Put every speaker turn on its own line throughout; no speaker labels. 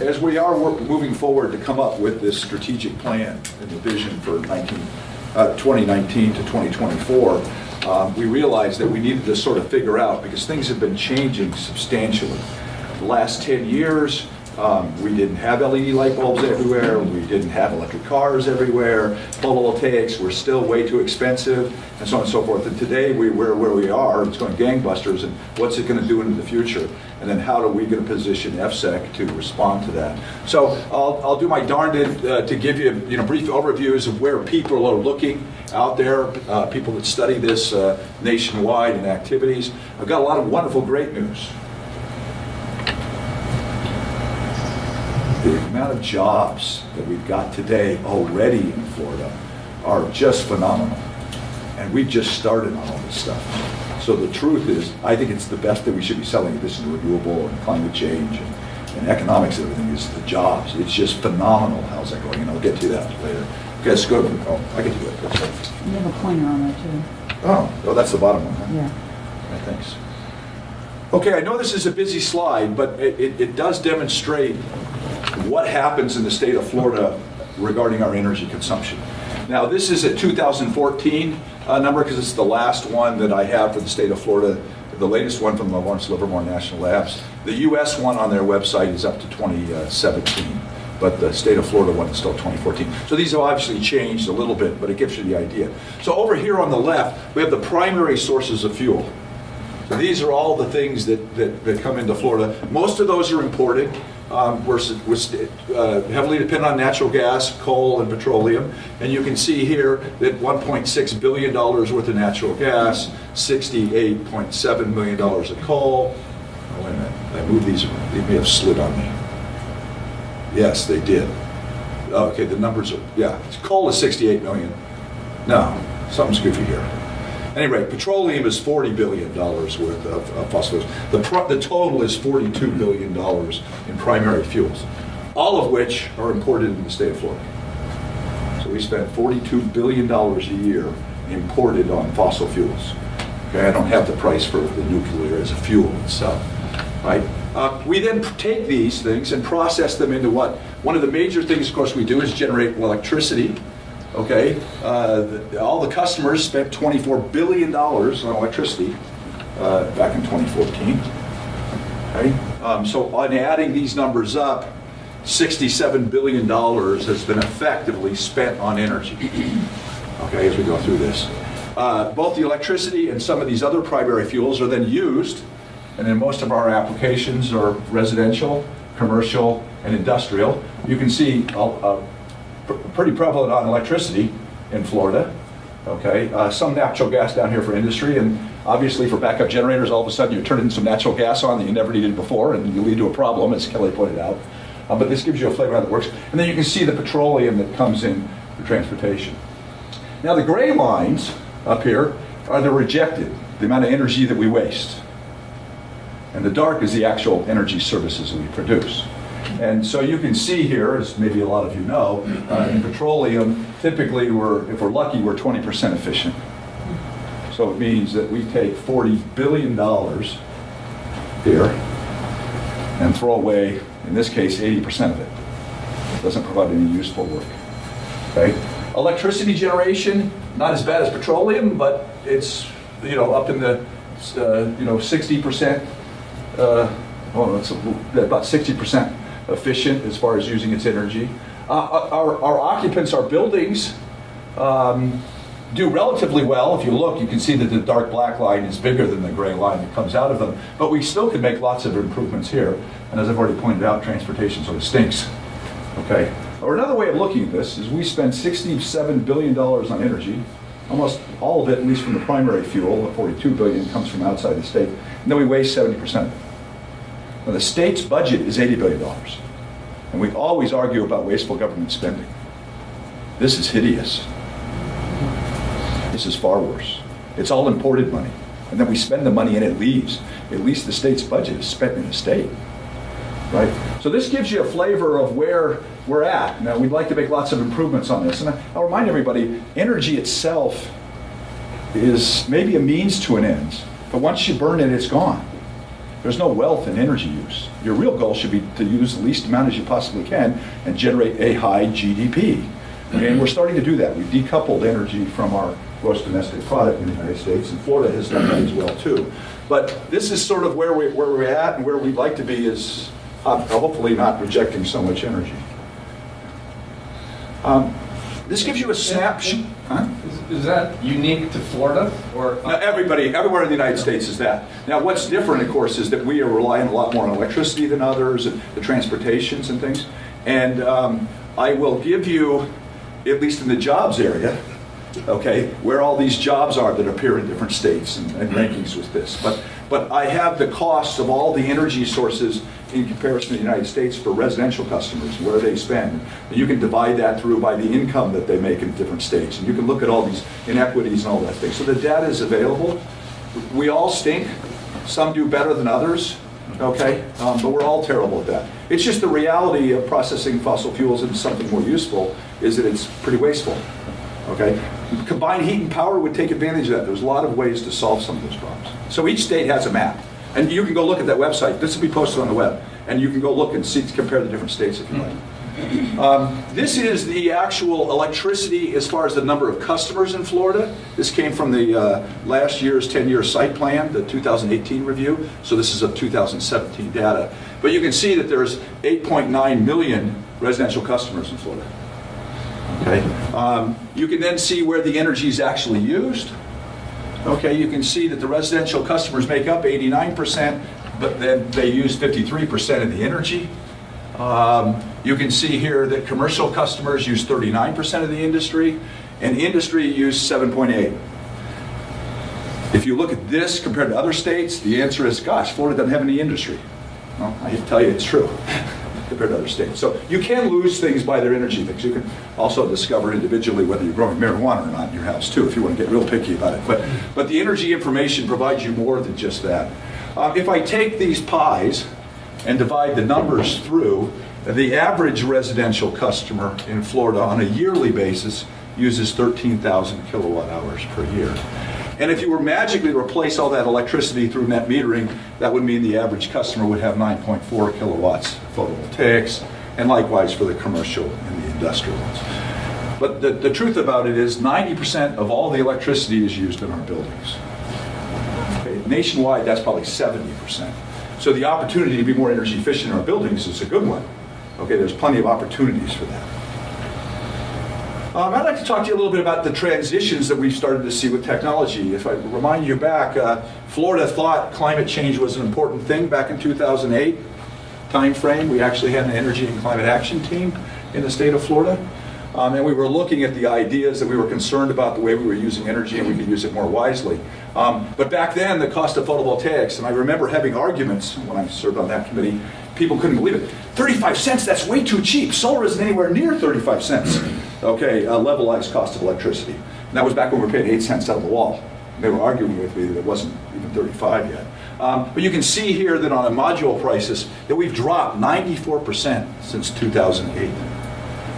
as we are moving forward to come up with this strategic plan and the vision for 2019 to 2024, we realized that we needed to sort of figure out, because things have been changing substantially. The last 10 years, we didn't have LED light bulbs everywhere, we didn't have electric cars everywhere, photovoltaics were still way too expensive, and so on and so forth. And today, we're where we are, it's going gangbusters, and what's it going to do into the future? And then how are we going to position FSEC to respond to that? So I'll do my darndest to give you, brief overviews of where people are looking out there, people that study this nationwide in activities. I've got a lot of wonderful, great news. The amount of jobs that we've got today already in Florida are just phenomenal. And we've just started on all this stuff. So the truth is, I think it's the best that we should be selling this in renewable and climate change and economics and everything is the jobs. It's just phenomenal. How's that going? And I'll get to that later. Okay, let's go. Oh, I can do it. That's it.
You have a pointer on there too.
Oh, that's the bottom one, huh?
Yeah.
Okay, thanks. Okay, I know this is a busy slide, but it does demonstrate what happens in the state of Florida regarding our energy consumption. Now, this is a 2014 number because it's the last one that I have for the state of Florida, the latest one from the Lawrence Livermore National Labs. The U.S. one on their website is up to 2017, but the state of Florida one is still 2014. So these have obviously changed a little bit, but it gives you the idea. So over here on the left, we have the primary sources of fuel. So these are all the things that come into Florida. Most of those are imported. We're heavily dependent on natural gas, coal, and petroleum. And you can see here that $1.6 billion worth of natural gas, $68.7 million of coal. Oh, wait a minute, I moved these, they may have slid on me. Yes, they did. Okay, the numbers are, yeah, coal is 68 million. No, something's goofy here. Anyway, petroleum is $40 billion worth of fossil fuels. The total is $42 billion in primary fuels, all of which are imported in the state of Florida. So we spend $42 billion a year imported on fossil fuels. Okay, I don't have the price for the nuclear as a fuel itself, right? We then take these things and process them into what? One of the major things, of course, we do is generate electricity. Okay, all the customers spent $24 billion on electricity back in 2014. Okay, so on adding these numbers up, $67 billion has been effectively spent on energy. Okay, as we go through this, both the electricity and some of these other primary fuels are then used, and then most of our applications are residential, commercial, and industrial. You can see pretty prevalent on electricity in Florida, okay? Some natural gas down here for industry, and obviously for backup generators, all of a sudden you're turning some natural gas on that you never needed before, and you lead to a problem, as Kelly pointed out. But this gives you a flavor of how that works. And then you can see the petroleum that comes in for transportation. Now the gray lines up here are the rejected, the amount of energy that we waste. And the dark is the actual energy services that we produce. And so you can see here, as maybe a lot of you know, in petroleum, typically if we're lucky, we're 20% efficient. So it means that we take $40 billion here and throw away, in this case, 80% of it. It doesn't provide any useful work. Okay? Electricity generation, not as bad as petroleum, but it's up in the 60%. It's about 60% efficient as far as using its energy. Our occupants, our buildings, do relatively well. If you look, you can see that the dark black line is bigger than the gray line that comes out of them. But we still can make lots of improvements here. And as I've already pointed out, transportation sort of stinks. Okay. Or another way of looking at this is we spend $67 billion on energy. Almost all of it, at least from the primary fuel, the $42 billion comes from outside the state. And then we waste 70% of it. Now, the state's budget is $80 billion. And we always argue about wasteful government spending. This is hideous. This is far worse. It's all imported money. And then we spend the money and it leaves. At least the state's budget is spent in the state. Right? So this gives you a flavor of where we're at. Now, we'd like to make lots of improvements on this. And I'll remind everybody, energy itself is maybe a means to an end. But once you burn it, it's gone. There's no wealth in energy use. Your real goal should be to use the least amount as you possibly can and generate a high GDP. And we're starting to do that. We've decoupled energy from our gross domestic product in the United States, and Florida has done that as well too. But this is sort of where we're at, and where we'd like to be is hopefully not rejecting so much energy. This gives you a snapshot. Huh?
Is that unique to Florida, or
Now, everywhere in the United States is that. Now, what's different, of course, is that we are relying a lot more on electricity than others, and the transportations and things. And I will give you, at least in the jobs area, okay, where all these jobs are that appear in different states and rankings with this. But I have the costs of all the energy sources in comparison to the United States for residential customers, where they spend. And you can divide that through by the income that they make in different states. And you can look at all these inequities and all that thing. So the data is available. We all stink. Some do better than others, okay? But we're all terrible at that. It's just the reality of processing fossil fuels into something more useful is that it's pretty wasteful, okay? Combined heat and power would take advantage of that. There's a lot of ways to solve some of those problems. So each state has a map. And you can go look at that website. This will be posted on the web. And you can go look and see, compare the different states if you like. This is the actual electricity as far as the number of customers in Florida. This came from the last year's 10-year site plan, the 2018 review. So this is of 2017 data. But you can see that there's 8.9 million residential customers in Florida. Okay. You can then see where the energy is actually used. Okay, you can see that the residential customers make up 89%, but then they use 53% of the energy. You can see here that commercial customers use 39% of the industry, and industry use 7.8%. If you look at this compared to other states, the answer is, gosh, Florida doesn't have any industry. Well, I can tell you it's true compared to other states. So you can lose things by their energy things. You can also discover individually whether you're growing marijuana or not in your house too, if you want to get real picky about it. But the energy information provides you more than just that. If I take these pies and divide the numbers through, the average residential customer in Florida on a yearly basis uses 13,000 kilowatt hours per year. And if you were magically to replace all that electricity through net metering, that would mean the average customer would have 9.4 kilowatts of photovoltaics, and likewise for the commercial and the industrial ones. But the truth about it is 90% of all the electricity is used in our buildings. Okay, nationwide, that's probably 70%. So the opportunity to be more energy efficient in our buildings is a good one. Okay, there's plenty of opportunities for that. I'd like to talk to you a little bit about the transitions that we've started to see with technology. If I remind you back, Florida thought climate change was an important thing back in 2008 time frame. We actually had an energy and climate action team in the state of Florida. And we were looking at the ideas that we were concerned about the way we were using energy and we could use it more wisely. But back then, the cost of photovoltaics, and I remember having arguments when I served on that committee, people couldn't believe it. 35 cents, that's way too cheap. Solar isn't anywhere near 35 cents. Okay, levelized cost of electricity. And that was back when we were paying 8 cents out of the wall. And they were arguing with me that it wasn't even 35 yet. But you can see here that on a module prices that we've dropped 94% since 2008.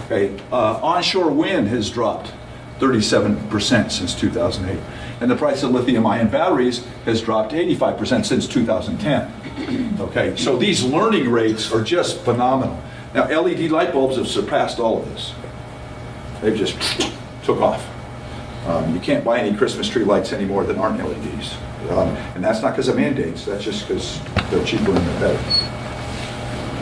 Okay, onshore wind has dropped 37% since 2008. And the price of lithium-ion batteries has dropped 85% since 2010. Okay, so these learning rates are just phenomenal. Now, LED light bulbs have surpassed all of this. They've just took off. You can't buy any Christmas tree lights anymore that aren't LEDs. And that's not because of mandates, that's just because they're cheaper and they're better.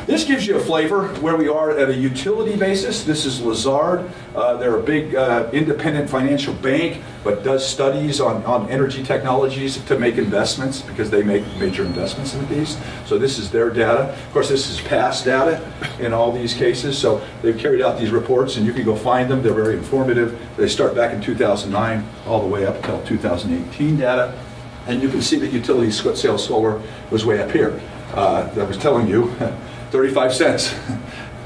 This gives you a flavor where we are at a utility basis. This is Lazard. They're a big independent financial bank, but does studies on energy technologies to make investments because they make major investments in these. So this is their data. Of course, this is past data in all these cases. So they've carried out these reports, and you can go find them. They're very informative. They start back in 2009 all the way up until 2018 data. And you can see that utility scale solar was way up here. I was telling you, 35 cents.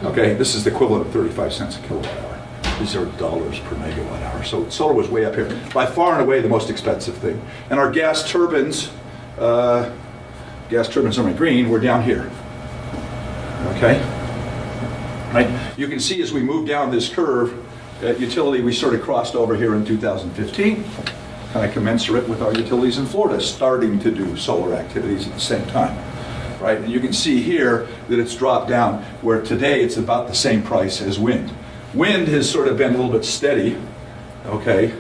Okay, this is the equivalent of 35 cents a kilowatt hour. These are dollars per megawatt hour. So solar was way up here. By far and away the most expensive thing. And our gas turbines on my green, were down here. Okay? Right? You can see as we move down this curve, at utility we sort of crossed over here in 2015, kind of commensurate with our utilities in Florida starting to do solar activities at the same time. right? And you can see here that it's dropped down, where today it's about the same price as wind. Wind has sort of been a little bit steady, okay,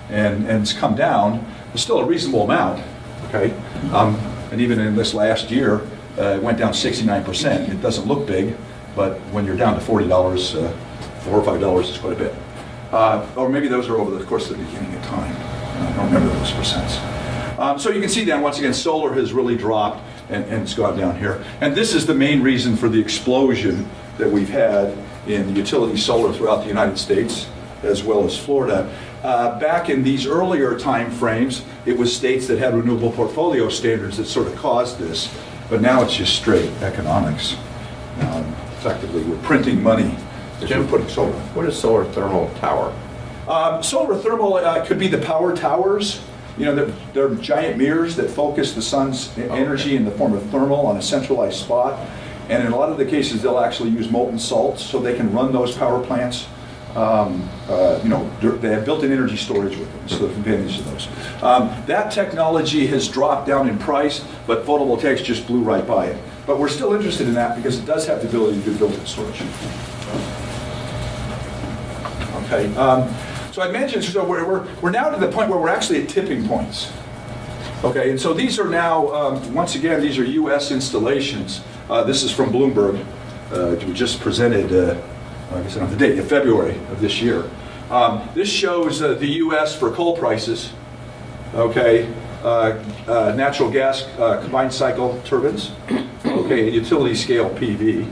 and it's come down. It's still a reasonable amount, okay? And even in this last year, it went down 69%. It doesn't look big, but when you're down to $40, $4 or $5 is quite a bit. Or maybe those are over the course of the beginning of time. I don't remember those percents. So you can see then, once again, solar has really dropped and it's gone down here. And this is the main reason for the explosion that we've had in utility solar throughout the United States, as well as Florida. Back in these earlier time frames, it was states that had renewable portfolio standards that sort of caused this. But now it's just straight economics. Effectively, we're printing money if we're putting solar.
What is solar thermal tower?
Solar thermal could be the power towers. You know, they're giant mirrors that focus the sun's energy in the form of thermal on a centralized spot. And in a lot of the cases, they'll actually use molten salts so they can run those power plants. You know, they have built-in energy storage with them, so there's advantage of those. That technology has dropped down in price, but photovoltaics just blew right by it. But we're still interested in that because it does have the ability to do built-in storage. Okay. So I mentioned, so we're now to the point where we're actually at tipping points. Okay, and so these are now, once again, these are U.S. installations. This is from Bloomberg. We just presented, I guess I don't have the date, in February of this year. This shows the U.S. for coal prices, okay, natural gas combined cycle turbines, okay, and utility scale PV.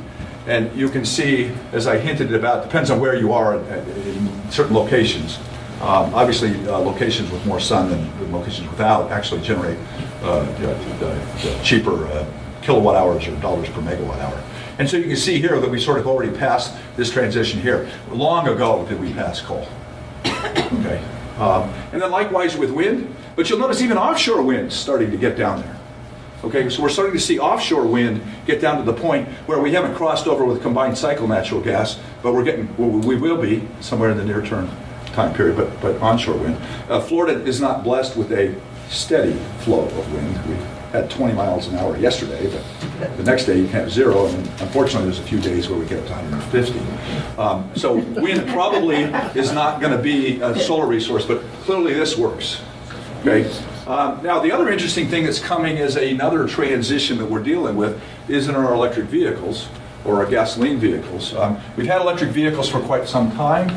And you can see, as I hinted about, depends on where you are in certain locations. Obviously, locations with more sun than locations without actually generate cheaper kilowatt hours or dollars per megawatt hour. And so you can see here that we sort of already passed this transition here. Long ago did we pass coal. Okay. And then likewise with wind, but you'll notice even offshore wind's starting to get down there. Okay, so we're starting to see offshore wind get down to the point where we haven't crossed over with combined cycle natural gas, but we will be somewhere in the near term time period, but onshore wind. Florida is not blessed with a steady flow of wind. We had 20 miles an hour yesterday, but the next day you can have 0, and unfortunately there's a few days where we get up to 150. So wind probably is not going to be a solar resource, but clearly this works. Okay. Now the other interesting thing that's coming as another transition that we're dealing with is in our electric vehicles or our gasoline vehicles. We've had electric vehicles for quite some time.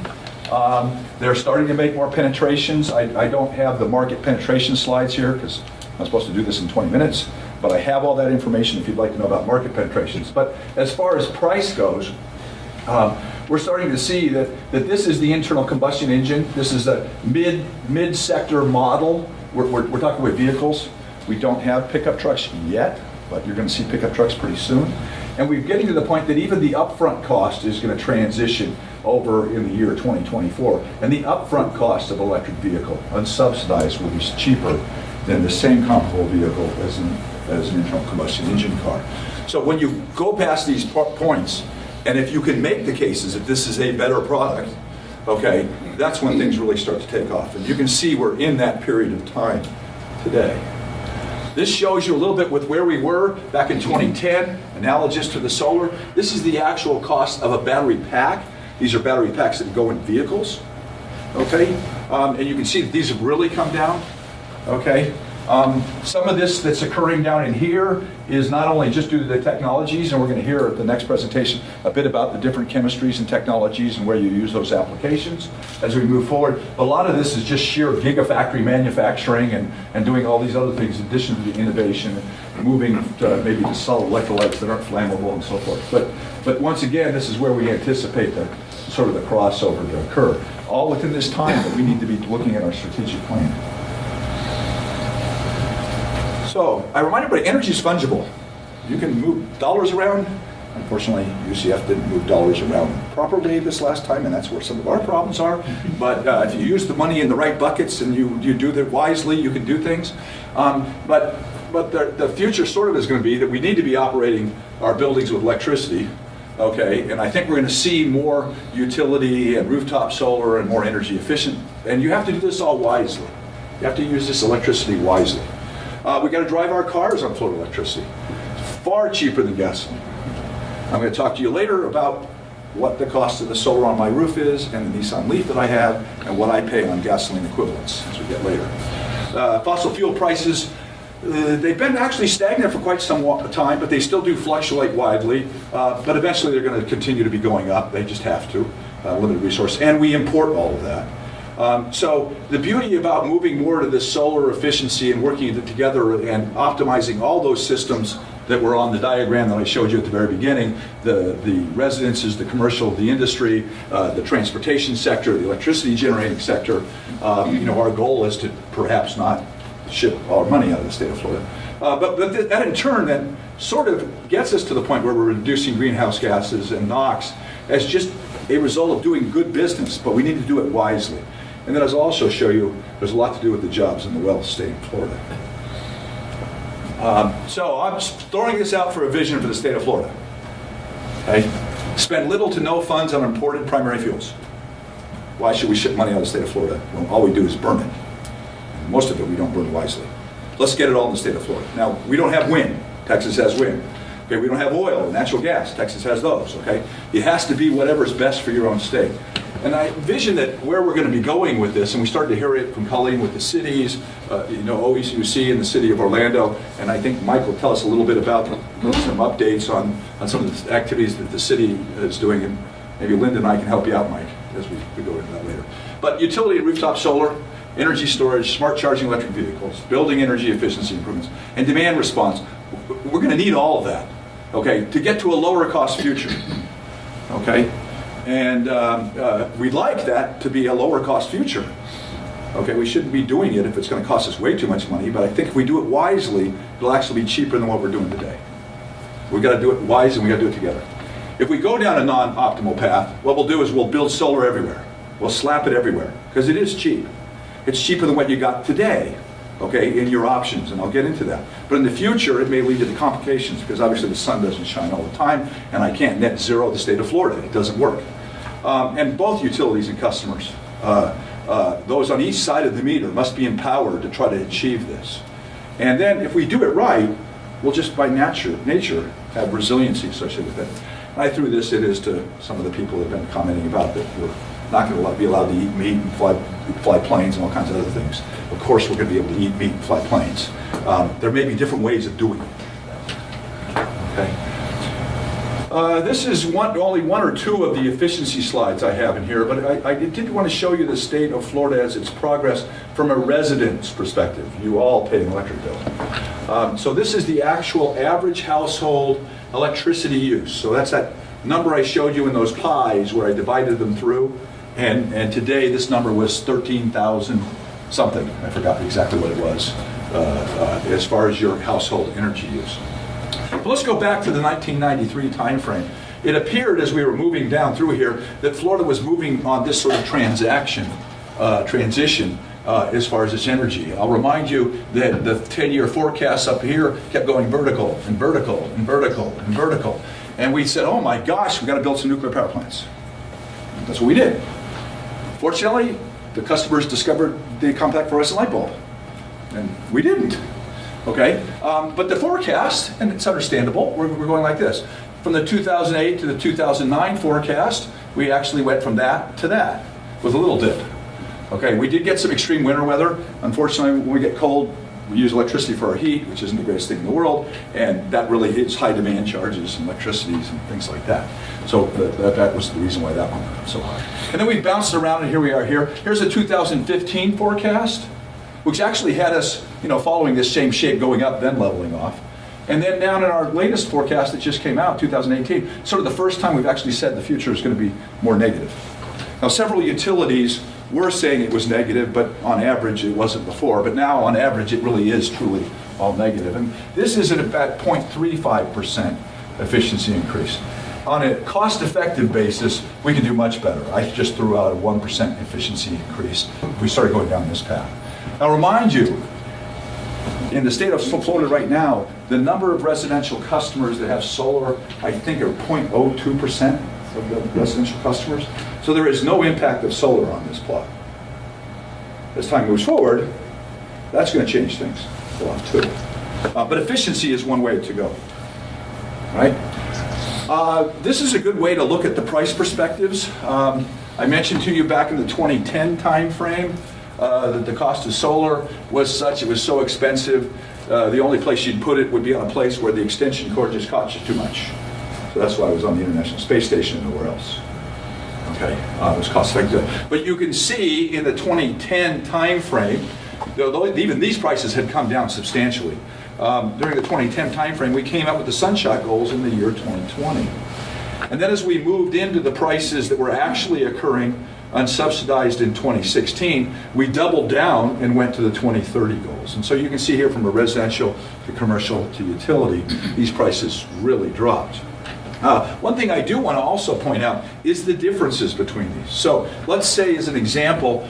They're starting to make more penetrations. I don't have the market penetration slides here because I'm supposed to do this in 20 minutes, but I have all that information if you'd like to know about market penetrations. But as far as price goes, we're starting to see that this is the internal combustion engine. This is a mid-sector model. We're talking about vehicles. We don't have pickup trucks yet, but you're going to see pickup trucks pretty soon. And we're getting to the point that even the upfront cost is going to transition over in the year 2024. And the upfront cost of electric vehicle, unsubsidized, will be cheaper than the same comparable vehicle as an internal combustion engine car. So when you go past these points, and if you can make the cases that this is a better product, okay, that's when things really start to take off. And you can see we're in that period of time today. This shows you a little bit with where we were back in 2010, analogous to the solar. This is the actual cost of a battery pack. These are battery packs that go in vehicles, okay? And you can see that these have really come down, okay? Some of this that's occurring down in here is not only just due to the technologies, and we're going to hear at the next presentation a bit about the different chemistries and technologies and where you use those applications as we move forward. But a lot of this is just sheer gigafactory manufacturing and doing all these other things in addition to the innovation, moving maybe to solid electrolytes that aren't flammable and so forth. But once again, this is where we anticipate the sort of the crossover to occur, all within this time that we need to be looking at our strategic plan. So, I remind everybody, energy is fungible. You can move dollars around. Unfortunately, UCF didn't move dollars around properly this last time, and that's where some of our problems are. But if you use the money in the right buckets and you do that wisely, you can do things. But the future sort of is going to be that we need to be operating our buildings with electricity. Okay, and I think we're going to see more utility and rooftop solar and more energy efficient. And you have to do this all wisely. You have to use this electricity wisely. We got to drive our cars on float electricity. far cheaper than gasoline. I'm going to talk to you later about what the cost of the solar on my roof is and the Nissan Leaf that I have and what I pay on gasoline equivalents as we get later. Fossil fuel prices, they've been actually stagnant for quite some time, but they still do fluctuate widely. But eventually they're going to continue to be going up. They just have to, limited resource. And we import all of that. So the beauty about moving more to this solar efficiency and working it together and optimizing all those systems that were on the diagram that I showed you at the very beginning, the residences, the commercial, the industry, the transportation sector, the electricity generating sector, our goal is to perhaps not ship all our money out of the state of Florida. But that in turn then sort of gets us to the point where we're reducing greenhouse gases and NOx as just a result of doing good business, but we need to do it wisely. And then as I'll also show you, there's a lot to do with the jobs and the wealth state of Florida. So I'm throwing this out for a vision for the state of Florida. Okay? Spend little to no funds on imported primary fuels. Why should we ship money out of the state of Florida when all we do is burn it? And most of it we don't burn wisely. Let's get it all in the state of Florida. Now, we don't have wind. Texas has wind. Okay, we don't have oil, natural gas. Texas has those, okay? It has to be whatever's best for your own state. And I envision that where we're going to be going with this, and we started to hear it from Colleen with the cities, OECUC in the city of Orlando, and I think Mike will tell us a little bit about some updates on some of the activities that the city is doing, and maybe Linda and I can help you out, Mike, as we go into that later. But utility and rooftop solar, energy storage, smart charging electric vehicles, building energy efficiency improvements, and demand response. We're going to need all of that, okay, to get to a lower cost future, okay? And we'd like that to be a lower cost future. Okay, we shouldn't be doing it if it's going to cost us way too much money, but I think if we do it wisely, it'll actually be cheaper than what we're doing today. We've got to do it wise and we've got to do it together. If we go down a non-optimal path, what we'll do is we'll build solar everywhere. We'll slap it everywhere, because it is cheap. It's cheaper than what you got today, okay, in your options, and I'll get into that. But in the future, it may lead to the complications, because obviously the sun doesn't shine all the time, and I can't net zero the state of Florida. It doesn't work. And both utilities and customers, those on each side of the meter, must be empowered to try to achieve this. And then if we do it right, we'll just by nature have resiliency associated with it. And I threw this in as to some of the people that have been commenting about that we're not going to be allowed to eat meat and fly planes and all kinds of other things. Of course we're going to be able to eat meat and fly planes. There may be different ways of doing it. Okay. This is only one or two of the efficiency slides I have in here, but I did want to show you the state of Florida as its progress from a resident's perspective. You all pay an electric bill. So this is the actual average household electricity use. So that's that number I showed you in those pies where I divided them through. And today this number was 13,000 something. I forgot exactly what it was as far as your household energy use. But let's go back to the 1993 timeframe. It appeared as we were moving down through here that Florida was moving on this sort of transition as far as its energy. I'll remind you that the 10-year forecasts up here kept going vertical and vertical and vertical and vertical. And we said, oh my gosh, we've got to build some nuclear power plants. That's what we did. Fortunately, the customers discovered the compact fluorescent light bulb, and we didn't. Okay, but the forecast, and it's understandable, we're going like this. From the 2008 to the 2009 forecast, we actually went from that to that with a little dip. Okay, we did get some extreme winter weather. Unfortunately, when we get cold, we use electricity for our heat, which isn't the greatest thing in the world, and that really hits high demand charges and electricities and things like that. So that was the reason why that one went up so high. And then we bounced around, and here we are here. Here's a 2015 forecast, which actually had us, following this same shape going up, then leveling off. And then down in our latest forecast that just came out, 2018, sort of the first time we've actually said the future is going to be more negative. Now, several utilities were saying it was negative, but on average it wasn't before. But now, on average, it really is truly all negative. And this is at about 0.35% efficiency increase. On a cost-effective basis, we can do much better. I just threw out a 1% efficiency increase if we started going down this path. I'll remind you, in the state of Florida right now, the number of residential customers that have solar, I think, are 0.02% of the residential customers. So there is no impact of solar on this plot. As time moves forward, that's going to change things a lot too. But efficiency is one way to go. right? This is a good way to look at the price perspectives. I mentioned to you back in the 2010 time frame that the cost of solar was such, it was so expensive, the only place you'd put it would be on a place where the extension cord just cost you too much. So that's why it was on the International Space Station and nowhere else. Okay, it was cost effective. But you can see in the 2010 time frame, though even these prices had come down substantially. During the 2010 time frame, we came up with the sunshot goals in the year 2020. And then as we moved into the prices that were actually occurring unsubsidized in 2016, we doubled down and went to the 2030 goals. And so you can see here from a residential to commercial to utility, these prices really dropped. One thing I do want to also point out is the differences between these. So let's say as an example,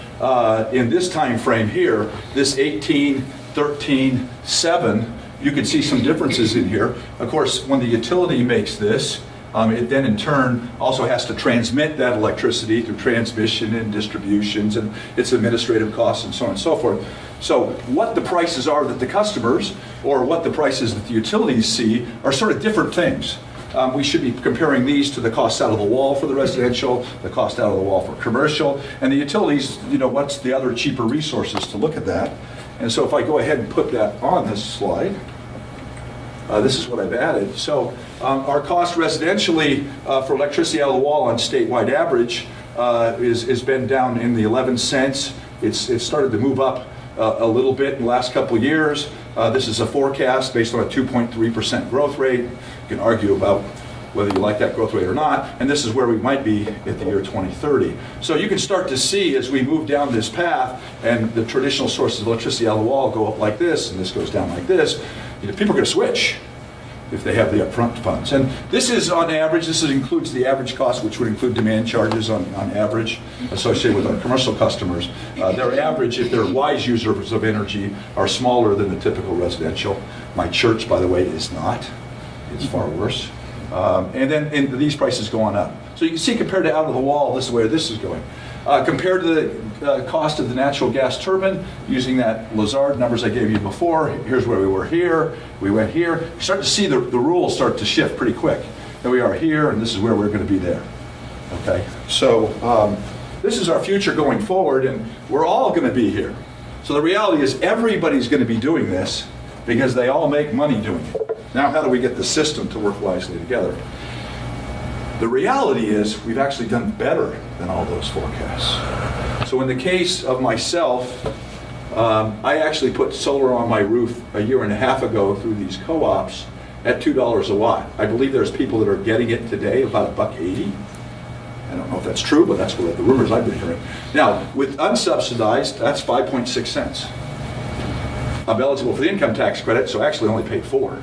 in this time frame here, this 18, 13, 7, you can see some differences in here. Of course, when the utility makes this, it then in turn also has to transmit that electricity through transmission and distributions and its administrative costs and so on and so forth. So what the prices are that the customers or what the prices that the utilities see are sort of different things. We should be comparing these to the costs out of the wall for the residential, the cost out of the wall for commercial, and the utilities, you know, what's the other cheaper resources to look at that. And so if I go ahead and put that on this slide, this is what I've added. So our cost residentially for electricity out of the wall on statewide average is been down in the 11 cents. It's started to move up a little bit in the last couple of years. This is a forecast based on a 2.3% growth rate. You can argue about whether you like that growth rate or not, and this is where we might be at the year 2030. So you can start to see as we move down this path and the traditional sources of electricity out of the wall go up like this, and this goes down like this, you know, people are going to switch if they have the upfront funds. And this is on average, this includes the average cost, which would include demand charges on average associated with our commercial customers. Their average, if they're wise users of energy, are smaller than the typical residential. My church, by the way, is not. It's far worse. And then these prices go on up. So you can see compared to out of the wall, this is where this is going. Compared to the cost of the natural gas turbine, using that Lazard numbers I gave you before, here's where we were here, we went here. You start to see the rules start to shift pretty quick. Here we are here, and this is where we're going to be there. Okay, so this is our future going forward, and we're all going to be here. So the reality is everybody's going to be doing this because they all make money doing it. Now, how do we get the system to work wisely together? The reality is we've actually done better than all those forecasts. So in the case of myself, I actually put solar on my roof a year and a half ago through these co-ops at $2 a watt. I believe there's people that are getting it today about $1.80. I don't know if that's true, but that's what the rumors I've been hearing. Now, with unsubsidized, that's 5.6 cents. I'm eligible for the income tax credit, so I actually only paid 4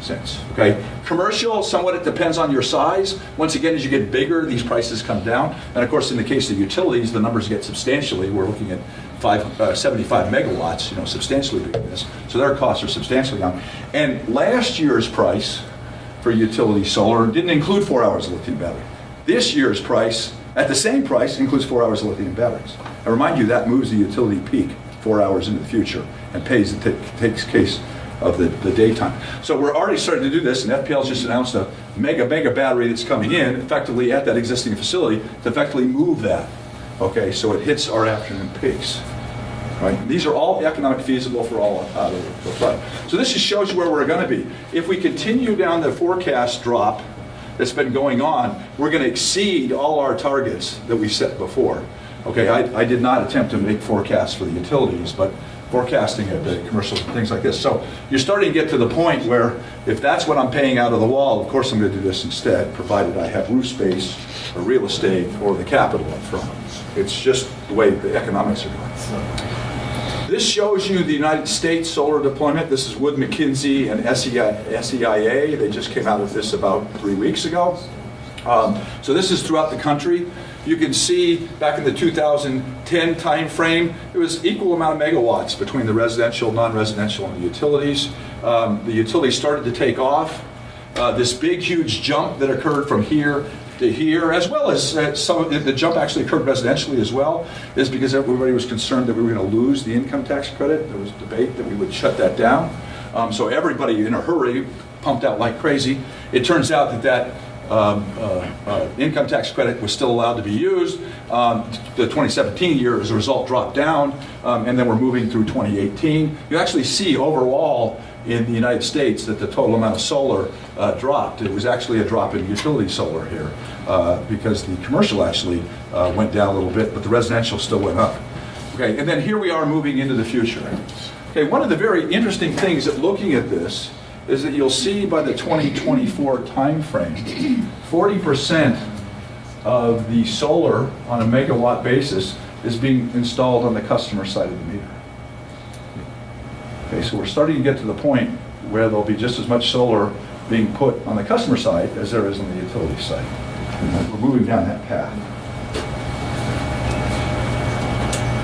cents. Okay, commercial, somewhat it depends on your size. Once again, as you get bigger, these prices come down. And of course, in the case of utilities, the numbers get substantially. We're looking at 75 megawatts, you know, substantially bigger than this. So their costs are substantially down. And last year's price for utility solar didn't include 4 hours of lithium battery. This year's price, at the same price, includes 4 hours of lithium batteries. I remind you that moves the utility peak 4 hours into the future and takes case of the daytime. So we're already starting to do this, and FPL's just announced a mega battery that's coming in effectively at that existing facility to effectively move that. Okay, so it hits our afternoon peaks. Right? These are all economic feasible for all the flood. So this just shows you where we're going to be. If we continue down the forecast drop that's been going on, we're going to exceed all our targets that we set before. Okay, I did not attempt to make forecasts for the utilities, but forecasting at the commercial things like this. So you're starting to get to the point where if that's what I'm paying out of the wall, of course I'm going to do this instead, provided I have roof space or real estate or the capital up front. It's just the way the economics are going. This shows you the United States solar deployment. This is Wood Mackenzie and SEIA. They just came out with this about 3 weeks ago. So this is throughout the country. You can see back in the 2010 time frame, it was equal amount of megawatts between the residential, non-residential, and the utilities. The utilities started to take off. This big, huge jump that occurred from here to here, as well as some of the jump actually occurred residentially as well, is because everybody was concerned that we were going to lose the income tax credit. There was debate that we would shut that down. So everybody in a hurry pumped out like crazy. It turns out that income tax credit was still allowed to be used. The 2017 year, as a result, dropped down, and then we're moving through 2018. You actually see overall in the United States that the total amount of solar dropped. It was actually a drop in utility solar here because the commercial actually went down a little bit, but the residential still went up. Okay, and then here we are moving into the future. Okay, one of the very interesting things at looking at this is that you'll see by the 2024 timeframe, 40% of the solar on a megawatt basis is being installed on the customer side of the meter. Okay, so we're starting to get to the point where there'll be just as much solar being put on the customer side as there is on the utility side. And we're moving down that path.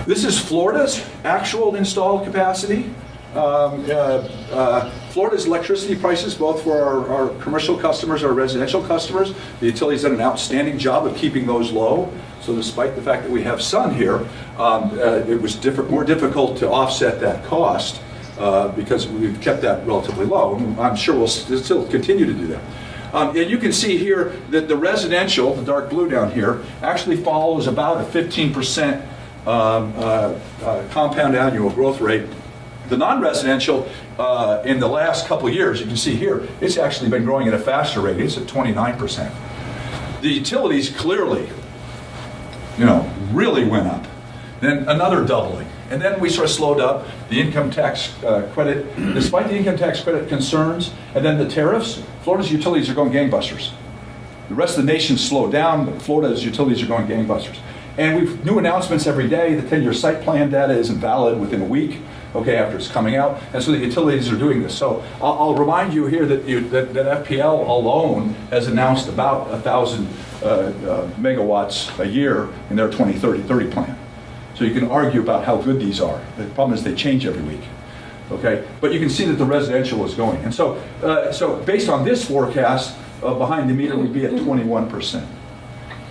This is Florida's actual installed capacity. Florida's electricity prices, both for our commercial customers, our residential customers, the utility's done an outstanding job of keeping those low. So despite the fact that we have sun here, it was more difficult to offset that cost because we've kept that relatively low. I'm sure we'll still continue to do that. And you can see here that the residential, the dark blue down here, actually follows about a 15% compound annual growth rate. The non-residential, in the last couple of years, you can see here, it's actually been growing at a faster rate. It's at 29%. The utilities clearly, really went up. Then another doubling. And then we sort of slowed up. The income tax credit, despite the income tax credit concerns, and then the tariffs, Florida's utilities are going gangbusters. The rest of the nation slowed down, but Florida's utilities are going gangbusters. And we've new announcements every day. The 10-year site plan data isn't valid within a week, okay, after it's coming out. And so the utilities are doing this. So I'll remind you here that FPL alone has announced about 1,000 megawatts a year in their 2030 plan. So you can argue about how good these are. The problem is they change every week. Okay, but you can see that the residential is going. And so, based on this forecast, behind the meter would be at 21%.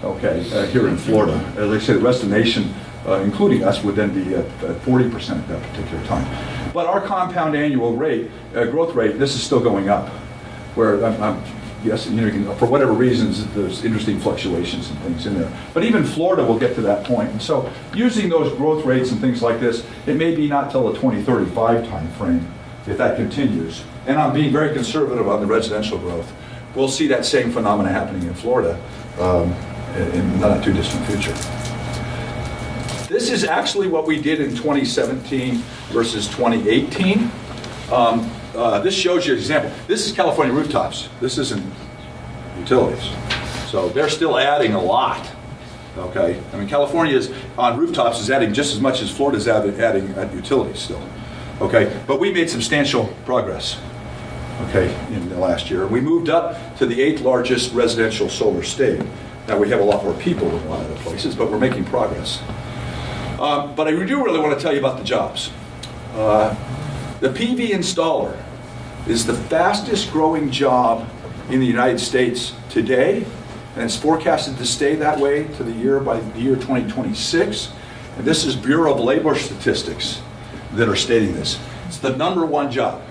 Okay, here in Florida. As I say, the rest of the nation, including us, would then be at 40% at that particular time. But our compound annual rate, growth rate, this is still going up. Where yes, for whatever reasons, there's interesting fluctuations and things in there. But even Florida will get to that point. And so, using those growth rates and things like this, it may be not till the 2035 time frame if that continues. And I'm being very conservative on the residential growth. We'll see that same phenomena happening in Florida in the not too distant future. This is actually what we did in 2017 versus 2018. This shows you an example. This is California rooftops. This isn't utilities. So they're still adding a lot. Okay? I mean, California's on rooftops is adding just as much as Florida's adding at utilities still. Okay? But we made substantial progress. Okay, in the last year. We moved up to the 8th largest residential solar state. Now we have a lot more people than a lot of other places, but we're making progress. But I do really want to tell you about the jobs. The PV installer is the fastest growing job in the United States today, and it's forecasted to stay that way to by the year 2026. And this is Bureau of Labor Statistics that are stating this. It's the #1 job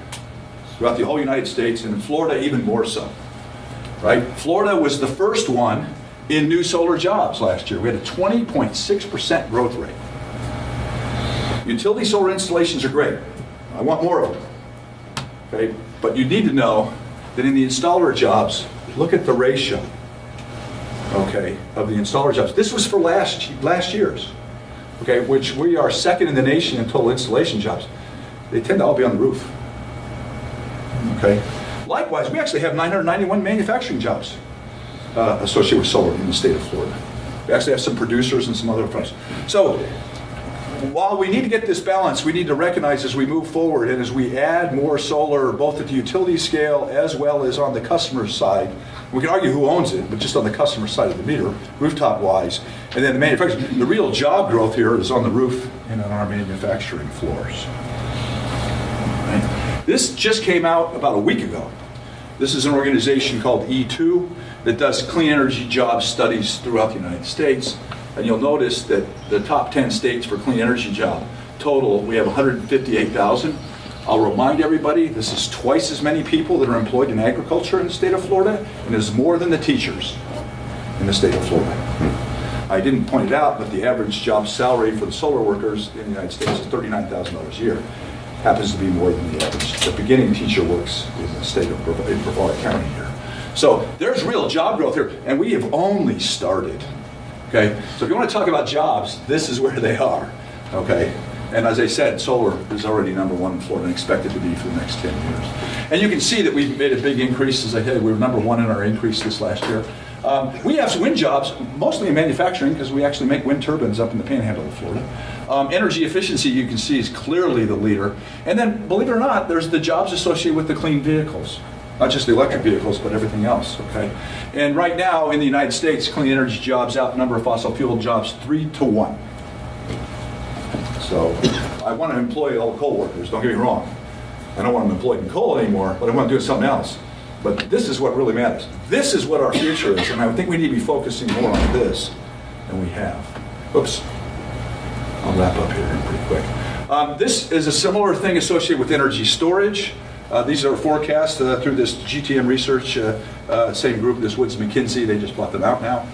throughout the whole United States, and in Florida even more so. Right? Florida was the first one in new solar jobs last year. We had a 20.6% growth rate. Utility solar installations are great. I want more of them. Okay? But you need to know that in the installer jobs, look at the ratio, okay, of the installer jobs. This was for last year's, okay, which we are second in the nation in total installation jobs. They tend to all be on the roof. Okay. Likewise, we actually have 991 manufacturing jobs associated with solar in the state of Florida. We actually have some producers and some other folks. So while we need to get this balance, we need to recognize as we move forward and as we add more solar, both at the utility scale as well as on the customer side. We can argue who owns it, but just on the customer side of the meter, rooftop-wise. And then the manufacturing. The real job growth here is on the roof and on our manufacturing floors. Right. This just came out about a week ago. This is an organization called E2 that does clean energy job studies throughout the United States. And you'll notice that the top 10 states for clean energy job total, we have 158,000. I'll remind everybody, this is twice as many people that are employed in agriculture in the state of Florida, and is more than the teachers in the state of Florida. I didn't point it out, but the average job salary for the solar workers in the United States is $39,000 a year. Happens to be more than the average. The beginning teacher works in the state of Brevard County here. So there's real job growth here, and we have only started. Okay, so if you want to talk about jobs, this is where they are. Okay, and as I said, solar is already #1 in Florida and expected to be for the next 10 years. And you can see that we've made a big increase. As I said, we were #1 in our increase this last year. We have some wind jobs, mostly in manufacturing, because we actually make wind turbines up in the panhandle of Florida. Energy efficiency, you can see, is clearly the leader. And then, believe it or not, there's the jobs associated with the clean vehicles. Not just the electric vehicles, but everything else, okay? And right now, in the United States, clean energy jobs outnumber fossil fuel jobs 3-to-1. So, I want to employ all the coal workers, don't get me wrong. I don't want them employed in coal anymore, but I want to do something else. But this is what really matters. This is what our future is, and I think we need to be focusing more on this than we have. Oops. I'll wrap up here pretty quick. This is a similar thing associated with energy storage. These are forecasts through this GTM research, same group, this Woods McKinsey, they just bought them out now.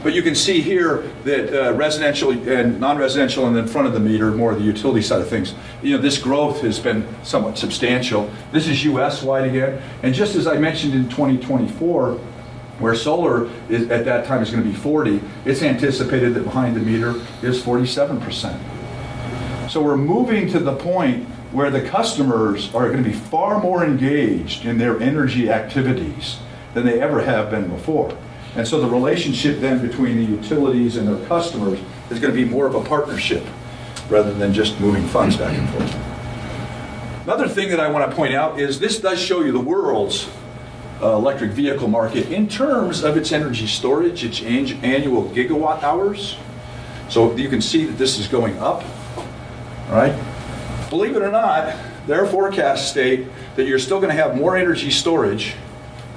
But you can see here that residential and non-residential and in front of the meter, more of the utility side of things, this growth has been somewhat substantial. This is US-wide again. And just as I mentioned in 2024, where solar is, at that time is going to be 40, it's anticipated that behind the meter is 47%. So we're moving to the point where the customers are going to be far more engaged in their energy activities than they ever have been before. And so the relationship then between the utilities and their customers is going to be more of a partnership rather than just moving funds back and forth. Another thing that I want to point out is this does show you the world's electric vehicle market in terms of its energy storage, its annual gigawatt hours. So you can see that this is going up, all right? Believe it or not, their forecasts state that you're still going to have more energy storage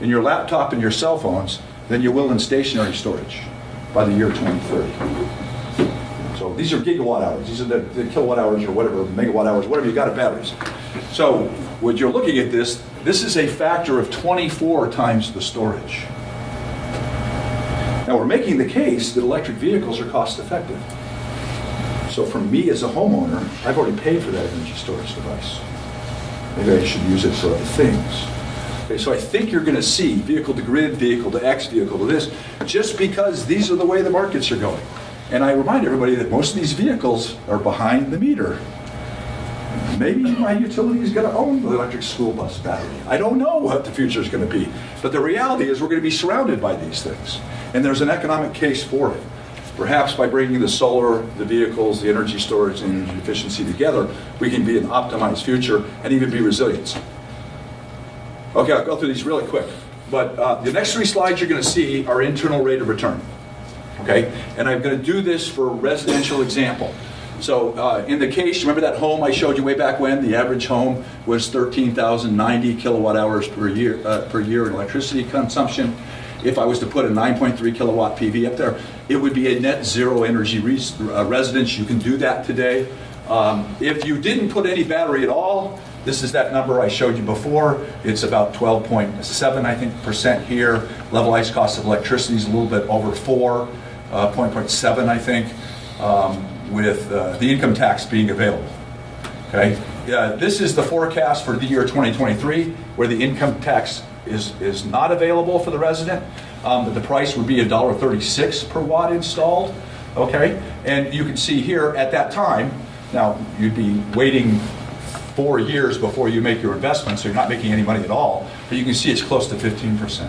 in your laptop and your cell phones than you will in stationary storage by the year 2030. So these are gigawatt hours. These are the kilowatt hours or whatever, megawatt hours, whatever you got of batteries. So when you're looking at this, this is a factor of 24 times the storage. Now we're making the case that electric vehicles are cost effective. So for me as a homeowner, I've already paid for that energy storage device. Maybe I should use it for other things. Okay, so I think you're going to see vehicle to grid, vehicle to X, vehicle to this, just because these are the way the markets are going. And I remind everybody that most of these vehicles are behind the meter. Maybe my utility is going to own the electric school bus battery. I don't know what the future is going to be. But the reality is we're going to be surrounded by these things. And there's an economic case for it. Perhaps by bringing the solar, the vehicles, the energy storage, and energy efficiency together, we can be an optimized future and even be resilient. Okay, I'll go through these really quick. But the next 3 slides you're going to see are internal rate of return. Okay, and I'm going to do this for a residential example. So in the case, remember that home I showed you way back when? The average home was 13,090 kilowatt hours per year in electricity consumption. If I was to put a 9.3 kilowatt PV up there, it would be a net zero energy residence. You can do that today. If you didn't put any battery at all, this is that number I showed you before. It's about 12.7, I think, % here. Levelized cost of electricity is a little bit over 4.7, I think, with the income tax being available. Okay, this is the forecast for the year 2023, where the income tax is not available for the resident, but the price would be $1.36 per watt installed. Okay, and you can see here at that time, now you'd be waiting 4 years before you make your investment, so you're not making any money at all, but you can see it's close to 15%.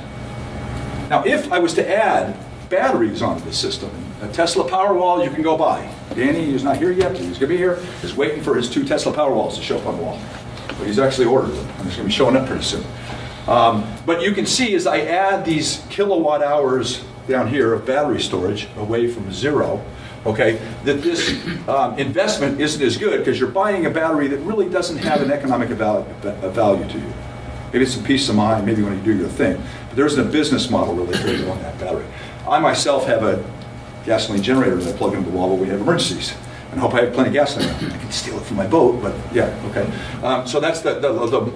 Now, if I was to add batteries onto the system, a Tesla Powerwall you can go buy. Danny is not here yet, he's going to be here, is waiting for his 2 Tesla Powerwalls to show up on the wall. But he's actually ordered them, and it's going to be showing up pretty soon. But you can see as I add these kilowatt hours down here of battery storage away from zero, okay, that this investment isn't as good because you're buying a battery that really doesn't have an economic value to you. Maybe it's some peace of mind, maybe when you do your thing. But there isn't a business model really for on that battery. I myself have a gasoline generator that I plug into the wall when we have emergencies. And I hope I have plenty of gas in there. I can steal it from my boat, but yeah, okay. So that's the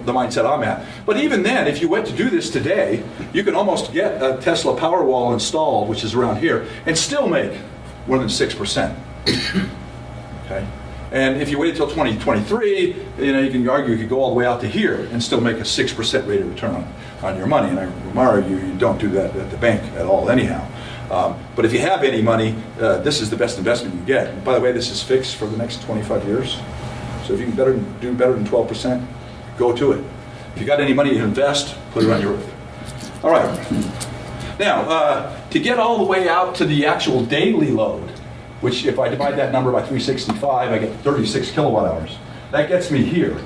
mindset I'm at. But even then, if you went to do this today, you can almost get a Tesla Powerwall installed, which is around here, and still make more than 6%. Okay. And if you wait until 2023, you can argue you could go all the way out to here and still make a 6% rate of return on your money. And I remind you don't do that at the bank at all anyhow. But if you have any money, this is the best investment you get. And by the way, this is fixed for the next 25 years. So if you can do better than 12%, go to it. If you got any money to invest, put it on your roof. All right. Now, to get all the way out to the actual daily load, which if I divide that number by 365, I get 36 kilowatt hours. That gets me here.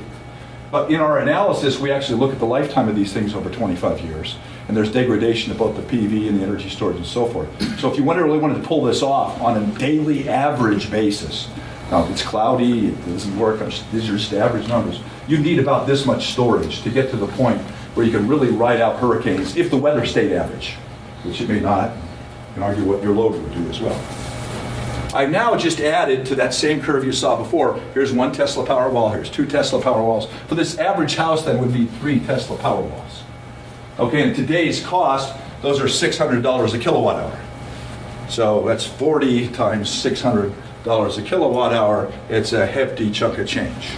But in our analysis, we actually look at the lifetime of these things over 25 years. And there's degradation of both the PV and the energy storage and so forth. So if you really wanted to pull this off on a daily average basis, now if it's cloudy, it doesn't work, these are just average numbers, you need about this much storage to get to the point where you can really ride out hurricanes if the weather stayed average, which it may not. You can argue what your load would do as well. I've now just added to that same curve you saw before. Here's one Tesla Powerwall, here's two Tesla Powerwalls. For this average house then would be 3 Tesla Powerwalls. Okay, and today's cost, those are $600 a kilowatt hour. So that's 40 times $600 a kilowatt hour. It's a hefty chunk of change.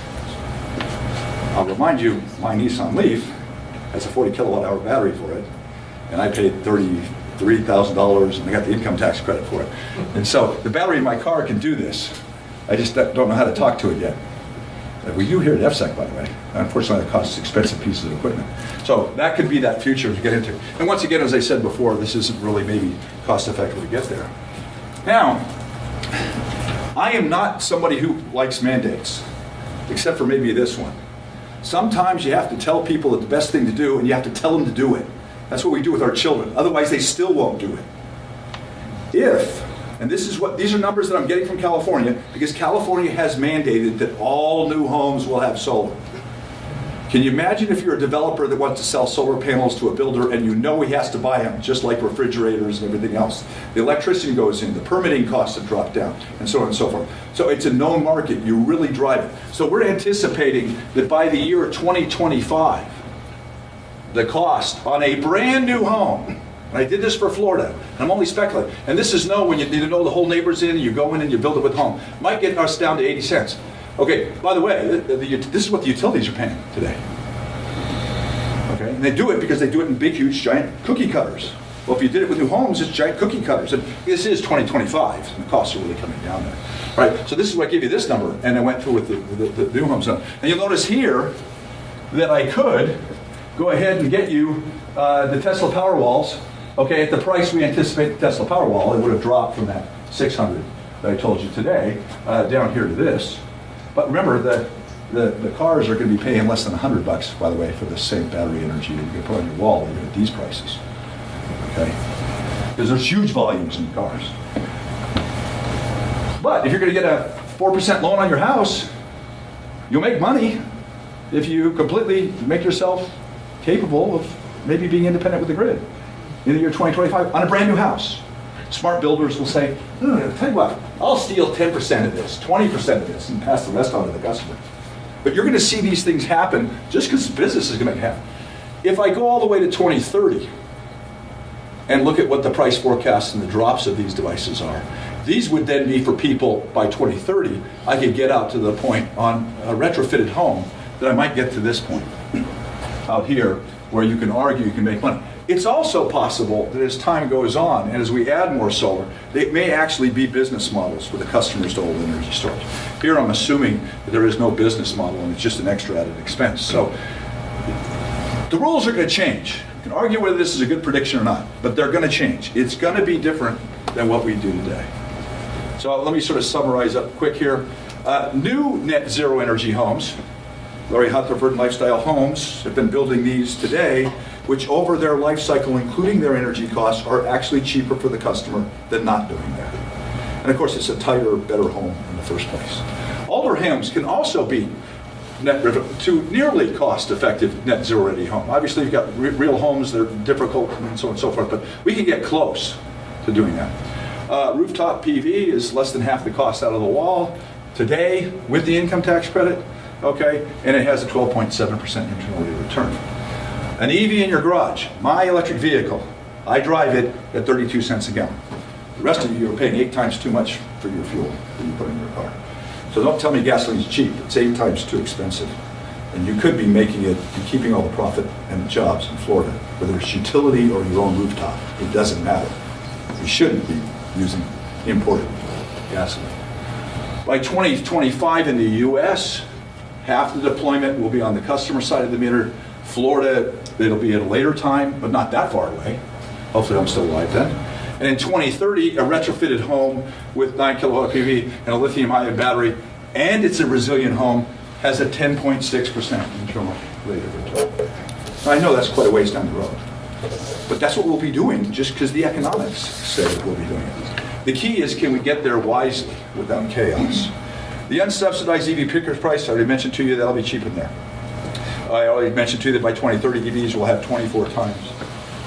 I'll remind you, my Nissan Leaf has a 40 kilowatt hour battery for it, and I paid $33,000 and I got the income tax credit for it. And so the battery in my car can do this. I just don't know how to talk to it yet. We do here at FSEC, by the way. Unfortunately, that costs expensive pieces of equipment. So that could be that future to get into. And once again, as I said before, this isn't really maybe cost effective to get there. Now, I am not somebody who likes mandates, except for maybe this one. Sometimes you have to tell people that the best thing to do, and you have to tell them to do it. That's what we do with our children. Otherwise, they still won't do it. And these are numbers that I'm getting from California, because California has mandated that all new homes will have solar. Can you imagine if you're a developer that wants to sell solar panels to a builder and you know he has to buy them, just like refrigerators and everything else? The electricity goes in, the permitting costs have dropped down, and so on and so forth. So it's a known market. You really drive it. So we're anticipating that by the year 2025, the cost on a brand new home, and I did this for Florida, and I'm only speculating, and this is when you need to know the whole neighbor's in, and you go in and you build it with home, might get us down to 80 cents. Okay, by the way, this is what the utilities are paying today. Okay, and they do it because they do it in big, huge, giant cookie cutters. Well, if you did it with new homes, it's giant cookie cutters. And this is 2025, and the costs are really coming down there. All right, so this is what I gave you this number, and I went through with the new homes. And you'll notice here that I could go ahead and get you the Tesla Powerwalls. Okay, at the price we anticipate the Tesla Powerwall, it would have dropped from that 600 that I told you today down here to this. But remember, the cars are going to be paying less than $100, by the way, for the same battery energy that you can put on your wall even at these prices. Okay, because there's huge volumes in cars. But if you're going to get a 4% loan on your house, you'll make money if you completely make yourself capable of maybe being independent with the grid in the year 2025 on a brand new house. Smart builders will say, tell you what, I'll steal 10% of this, 20% of this, and pass the rest on to the customer. But you're going to see these things happen just because business is going to happen. If I go all the way to 2030 and look at what the price forecasts and the drops of these devices are, these would then be for people by 2030, I could get out to the point on a retrofitted home that I might get to this point out here where you can argue you can make money. It's also possible that as time goes on and as we add more solar, they may actually be business models for the customers to hold energy storage. Here I'm assuming that there is no business model and it's just an extra added expense. So the rules are going to change. You can argue whether this is a good prediction or not, but they're going to change. It's going to be different than what we do today. So let me sort of summarize up quick here. New net zero energy homes, Larry Hunterford and Lifestyle Homes have been building these today, which over their life cycle, including their energy costs, are actually cheaper for the customer than not doing that. And of course, it's a tighter, better home in the first place. Older homes can also be to nearly cost-effective net zero ready home. Obviously, you've got real homes that are difficult and so on and so forth, but we can get close to doing that. Rooftop PV is less than half the cost out of the wall. today with the income tax credit, okay, and it has a 12.7% internal rate of return. An EV in your garage, my electric vehicle, I drive it at 32 cents a gallon. The rest of you are paying 8 times too much for your fuel that you put in your car. So don't tell me gasoline's cheap. It's 8 times too expensive. And you could be making it and keeping all the profit and the jobs in Florida, whether it's utility or your own rooftop. It doesn't matter. You shouldn't be using imported gasoline. By 2025 in the US, half the deployment will be on the customer side of the meter. Florida, it'll be at a later time, but not that far away. Hopefully I'm still alive then. And in 2030, a retrofitted home with 9 kilowatt PV and a lithium-ion battery, and it's a resilient home, has a 10.6% internal rate of return. Now, I know that's quite a ways down the road, but that's what we'll be doing just because the economics say that we'll be doing it. The key is, can we get there wisely without chaos? The unsubsidized EV picker price, I already mentioned to you, that'll be cheaper than there. I already mentioned to you that by 2030, EVs will have 24 times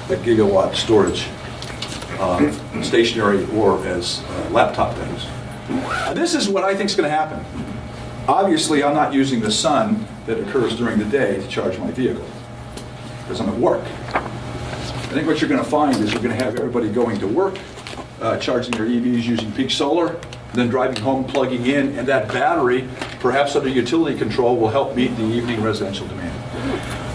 the gigawatt storage, stationary or as laptop things. This is what I think is going to happen. Obviously, I'm not using the sun that occurs during the day to charge my vehicle because I'm at work. I think what you're going to find is you're going to have everybody going to work, charging their EVs using peak solar, then driving home, plugging in, and that battery, perhaps under utility control, will help meet the evening residential demand.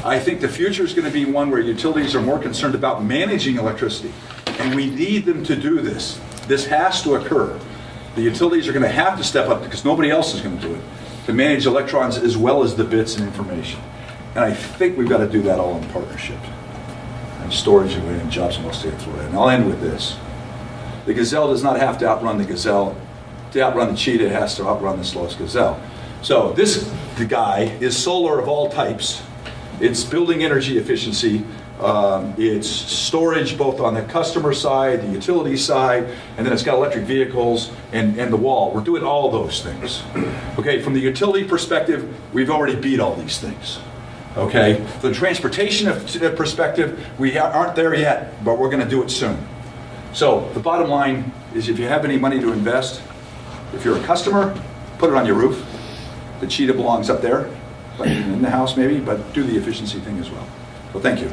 I think the future is going to be one where utilities are more concerned about managing electricity, and we need them to do this. This has to occur. The utilities are going to have to step up because nobody else is going to do it, to manage electrons as well as the bits and information. And I think we've got to do that all in partnership. And storage and jobs in the state of Florida. And I'll end with this. The gazelle does not have to outrun the gazelle. To outrun the cheetah, it has to outrun the slowest gazelle. So the guy is solar of all types. It's building energy efficiency. It's storage both on the customer side, the utility side, and then it's got electric vehicles and the wall. We're doing all those things. Okay, from the utility perspective, we've already beat all these things. Okay, from the transportation perspective, we aren't there yet, but we're going to do it soon. So the bottom line is, if you have any money to invest, if you're a customer, put it on your roof. The cheetah belongs up there, in the house maybe, but do the efficiency thing as well. So thank you.